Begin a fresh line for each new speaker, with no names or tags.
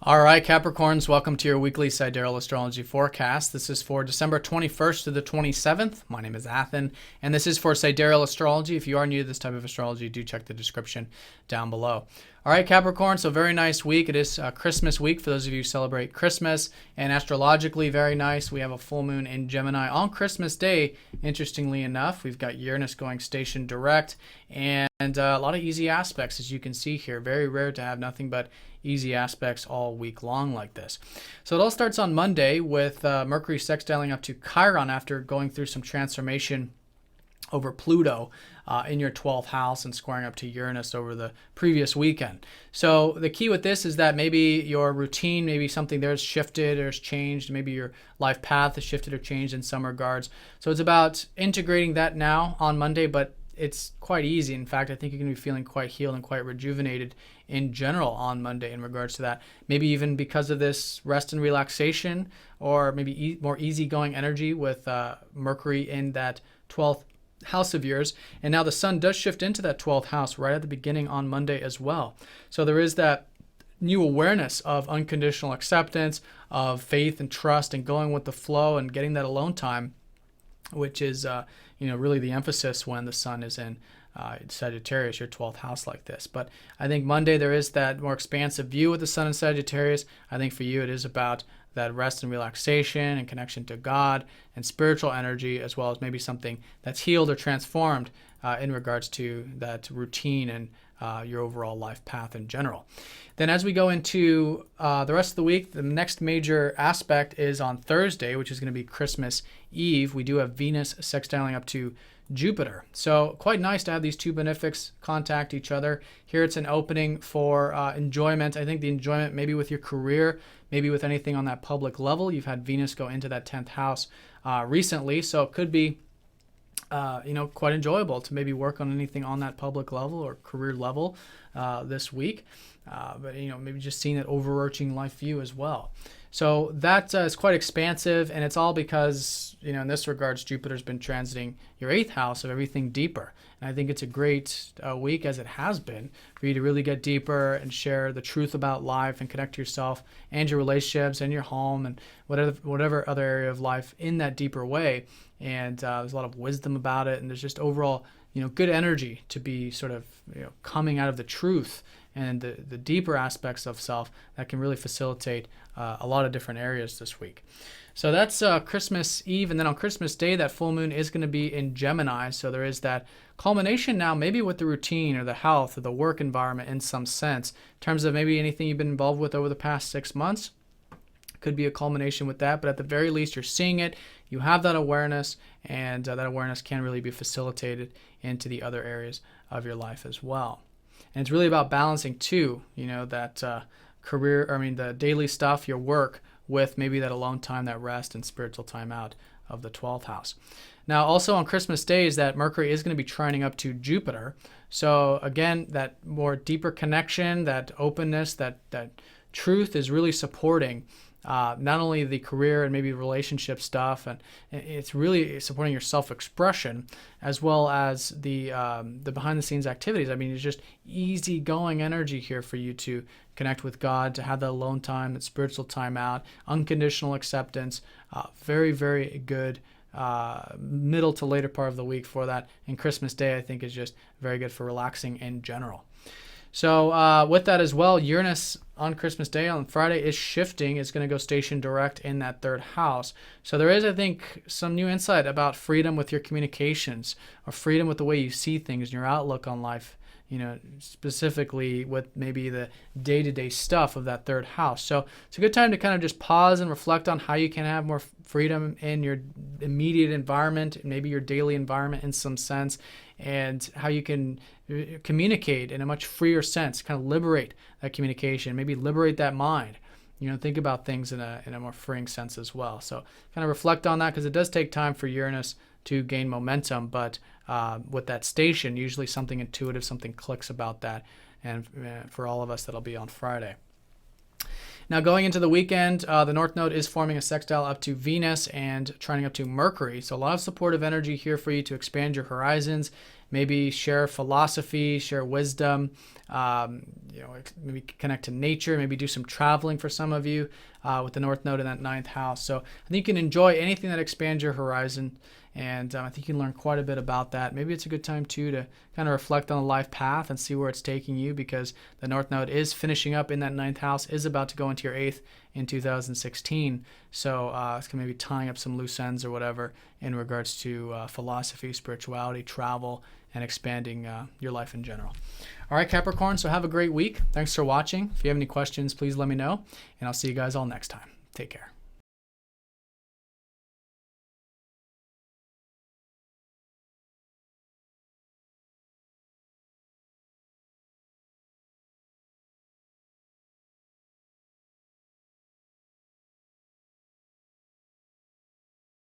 All right, Capricorns, welcome to your weekly Sidereal Astrology forecast. This is for December 21st to the 27th. My name is Athen, and this is for Sidereal Astrology. If you are new to this type of astrology, do check the description down below. All right, Capricorn, so very nice week. It is Christmas week for those of you who celebrate Christmas, and astrologically very nice. We have a full moon in Gemini on Christmas Day, interestingly enough. We've got Uranus going station direct, and a lot of easy aspects, as you can see here. Very rare to have nothing but easy aspects all week long like this. So it all starts on Monday with Mercury sextiling up to Chiron after going through some transformation over Pluto in your 12th house and squaring up to Uranus over the previous weekend. So the key with this is that maybe your routine, maybe something there has shifted or has changed. Maybe your life path has shifted or changed in some regards. So it's about integrating that now on Monday, but it's quite easy. In fact, I think you're going to be feeling quite healed and quite rejuvenated in general on Monday in regards to that. Maybe even because of this rest and relaxation, or maybe more easygoing energy with Mercury in that 12th house of yours. And now the sun does shift into that 12th house right at the beginning on Monday as well. So there is that new awareness of unconditional acceptance, of faith and trust and going with the flow and getting that alone time, which is really the emphasis when the sun is in Sagittarius, your 12th house like this. But I think Monday there is that more expansive view with the sun in Sagittarius. I think for you it is about that rest and relaxation and connection to God and spiritual energy, as well as maybe something that's healed or transformed in regards to that routine and your overall life path in general. Then as we go into the rest of the week, the next major aspect is on Thursday, which is going to be Christmas Eve. We do have Venus sextiling up to Jupiter. So quite nice to have these two benefics contact each other. Here it's an opening for enjoyment. I think the enjoyment maybe with your career, maybe with anything on that public level. You've had Venus go into that 10th house recently, so it could be quite enjoyable to maybe work on anything on that public level or career level this week. But maybe just seeing that overarching life view as well. So that is quite expansive, and it's all because, in this regards, Jupiter's been transiting your 8th house of everything deeper. And I think it's a great week, as it has been, for you to really get deeper and share the truth about life and connect to yourself and your relationships and your home and whatever other area of life in that deeper way. And there's a lot of wisdom about it, and there's just overall, good energy to be sort of, coming out of the truth and the deeper aspects of self that can really facilitate a lot of different areas this week. So that's Christmas Eve. And then on Christmas Day, that full moon is going to be in Gemini. So there is that culmination now, maybe with the routine or the health or the work environment in some sense, in terms of maybe anything you've been involved with over the past 6 months. Could be a culmination with that, but at the very least, you're seeing it. You have that awareness, and that awareness can really be facilitated into the other areas of your life as well. And it's really about balancing too, that the daily stuff, your work, with maybe that alone time, that rest and spiritual time out of the 12th house. Now, also on Christmas Day is that Mercury is going to be trining up to Jupiter. So again, that more deeper connection, that openness, that truth is really supporting not only the career and maybe relationship stuff, and it's really supporting your self-expression as well as the behind-the-scenes activities. I mean, it's just easy-going energy here for you to connect with God, to have that alone time, that spiritual time out, unconditional acceptance. Very, very good middle to later part of the week for that. And Christmas Day, I think, is just very good for relaxing in general. So with that as well, Uranus on Christmas Day on Friday is shifting. It's going to go station direct in that 3rd house. So there is, I think, some new insight about freedom with your communications, or freedom with the way you see things and your outlook on life, specifically with maybe the day-to-day stuff of that 3rd house. So it's a good time to kind of just pause and reflect on how you can have more freedom in your immediate environment, maybe your daily environment in some sense, and how you can communicate in a much freer sense, kind of liberate that communication, maybe liberate that mind, think about things in a more freeing sense as well. So kind of reflect on that, because it does take time for Uranus to gain momentum, but with that station, usually something intuitive, something clicks about that, and for all of us, that'll be on Friday. Now, going into the weekend, the North Node is forming a sextile up to Venus and trining up to Mercury. So a lot of supportive energy here for you to expand your horizons maybe share philosophy, share wisdom, maybe connect to nature, maybe do some traveling for some of you with the North Node in that 9th house. So I think you can enjoy anything that expands your horizon. And I think you can learn quite a bit about that. Maybe it's a good time, too, to kind of reflect on the life path and see where it's taking you, because the North Node is finishing up in that 9th house, is about to go into your 8th in 2016. So it's maybe tying up some loose ends or whatever in regards to philosophy, spirituality, travel, and expanding your life in general. All right, Capricorn, so have a great week. Thanks for watching. If you have any questions, please let me know, and I'll see you guys all next time. Take care.